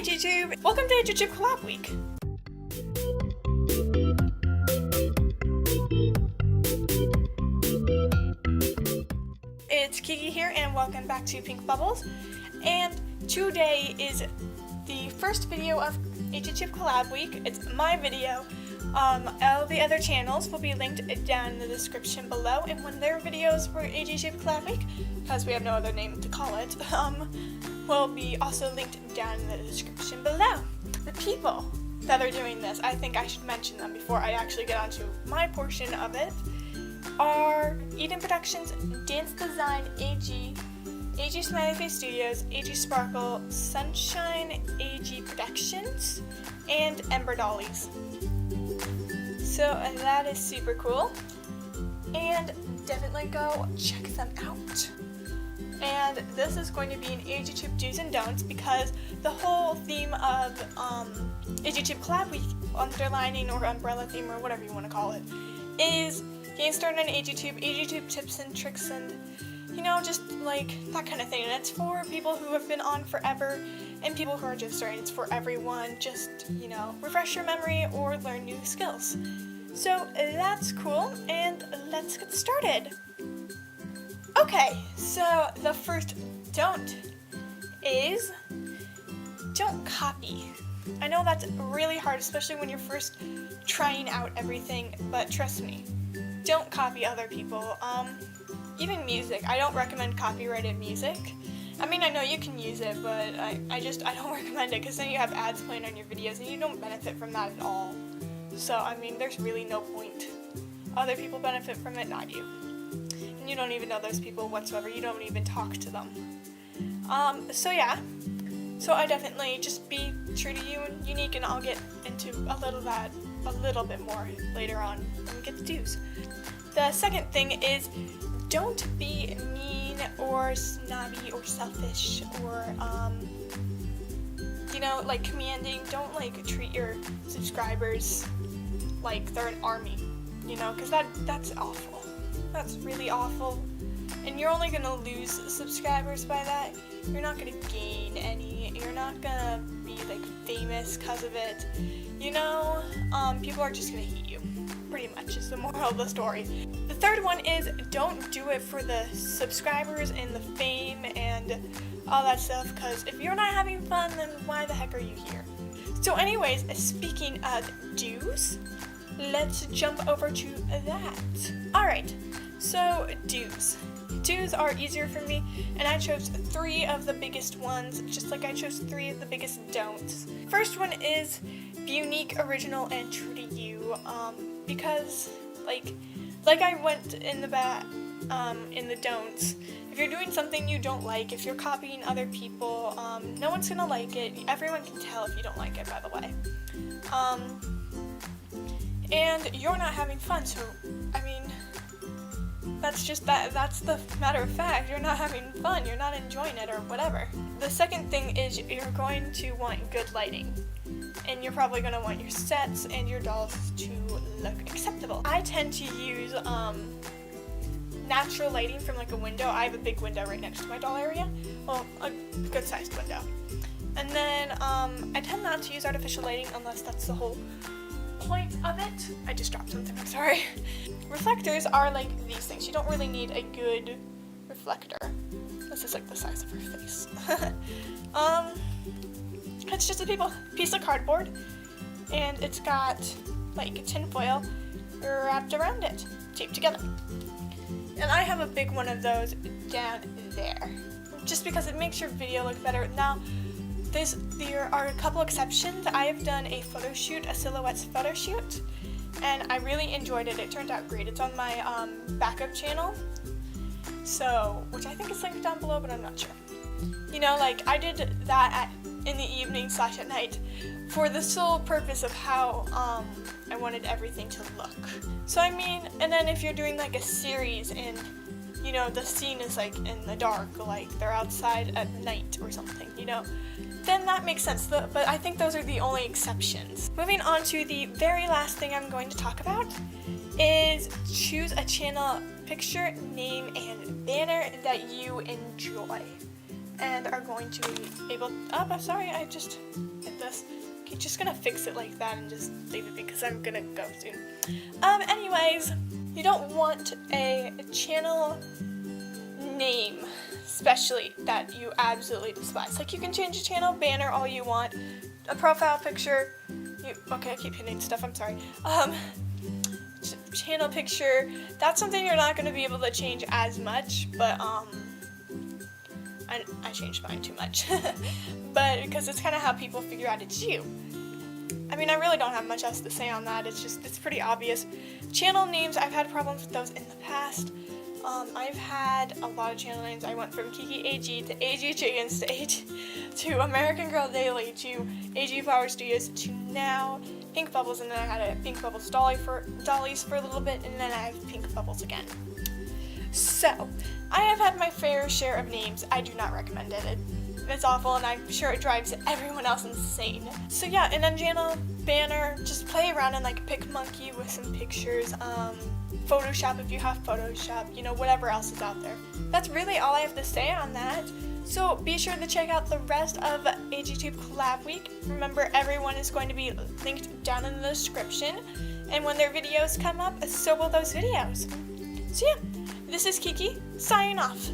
AGTube! Welcome to AGTube Collab Week! It's Kiki here and welcome back to Pink Bubbles. And today is the first video of AGTube Collab Week. It's my video. All the other channels will be linked down in the description below, and when their videos for AGTube Collab Week, because we have no other name to call it, will be also linked down in the description below. The people that are doing this, I think I should mention them before I actually get onto my portion of it, are Eden Productions, Dance Design, AG Smiley Face Studios, AG Sparkle, Sunshine, AG Productions, and Ember Dollies. So that is super cool, and definitely go check them out. And this is going to be an AGTube do's and don'ts, because the whole theme of AGTube Collab Week, underlining or umbrella theme or whatever you want to call it, is getting started on AGTube tips and tricks and, you know, just like that kind of thing. And it's for people who have been on forever and people who are just starting. It's for everyone. Just, you know, refresh your memory or learn new skills. So that's cool, and let's get started. Okay, so the first don't is don't copy. I know that's really hard, especially when you're first trying out everything, but trust me, don't copy other people. Even music, I don't recommend copyrighted music. I mean, I know you can use it, but I don't recommend it, because then you have ads playing on your videos and you don't benefit from that at all. So, I mean, there's really no point. Other people benefit from it, not you. And you don't even know those people whatsoever. You don't even talk to them. So yeah. So I definitely just be true to you and unique, and I'll get into a little bit more later on when we get the do's. The second thing is don't be mean or snobby or selfish or, you know, like commanding. Don't like treat your subscribers like they're an army, you know, because that's awful. That's really awful. And you're only going to lose subscribers by that. You're not going to gain any. You're not going to be like famous because of it. You know, people are just going to hate you. Pretty much is the moral of the story. The third one is don't do it for the subscribers and the fame and all that stuff, because if you're not having fun, then why the heck are you here? So anyways, speaking of do's, let's jump over to that. Alright, so do's. Do's are easier for me, and I chose 3 of the biggest ones, just like I chose 3 of the biggest don'ts. First one is be unique, original, and true to you, because like I went in the don'ts, if you're doing something you don't like, if you're copying other people, no one's gonna like it. Everyone can tell if you don't like it, by the way. And you're not having fun, so, I mean, that's the matter of fact. You're not having fun, you're not enjoying it, or whatever. The second thing is you're going to want good lighting. And you're probably going to want your sets and your dolls to look acceptable. I tend to use natural lighting from like a window. I have a big window right next to my doll area. Well, a good sized window. And then I tend not to use artificial lighting unless that's the whole point of it. I just dropped something, I'm sorry. Reflectors are like these things. You don't really need a good reflector. This is like the size of her face. It's just a piece of cardboard, and it's got like tinfoil wrapped around it, taped together. And I have a big one of those down there, just because it makes your video look better. Now, there are a couple exceptions. I have done a photo shoot, a silhouettes photo shoot, and I really enjoyed it. It turned out great. It's on my backup channel, so, which I think is linked down below, but I'm not sure. You know, like, I did that in the evening / at night for the sole purpose of how I wanted everything to look. So I mean, and then if you're doing like a series and, you know, the scene is like in the dark, like they're outside at night or something, you know, then that makes sense. But I think those are the only exceptions. Moving on to the very last thing I'm going to talk about is choose a channel picture, name, and banner that you enjoy. and are going to be able, oh, I'm sorry, I just hit this. Okay, just gonna fix it like that and just leave it because I'm gonna go soon. Anyways, you don't want a channel name, especially that you absolutely despise. Like, you can change a channel banner all you want, a profile picture, okay, I keep hitting stuff, I'm sorry. Channel picture, that's something you're not going to be able to change as much, but I changed mine too much. But because it's kind of how people figure out it's you. I mean, I really don't have much else to say on that. It's pretty obvious. Channel names, I've had problems with those in the past. I've had a lot of channel names. I went from Kiki AG to AG Chickens to American Girl Daily to AG Flower Studios to now Pink Bubbles, and then I had a Pink Bubbles dollies for a little bit, and then I have Pink Bubbles again. So, I have had my fair share of names. I do not recommend it. It's awful, and I'm sure it drives everyone else insane. So yeah, and then channel banner, just play around and like pick monkey with some pictures. Photoshop if you have Photoshop, you know, whatever else is out there. That's really all I have to say on that. So be sure to check out the rest of AGTube Collab Week. Remember, everyone is going to be linked down in the description, and when their videos come up, so will those videos. So yeah, this is Kiki, signing off.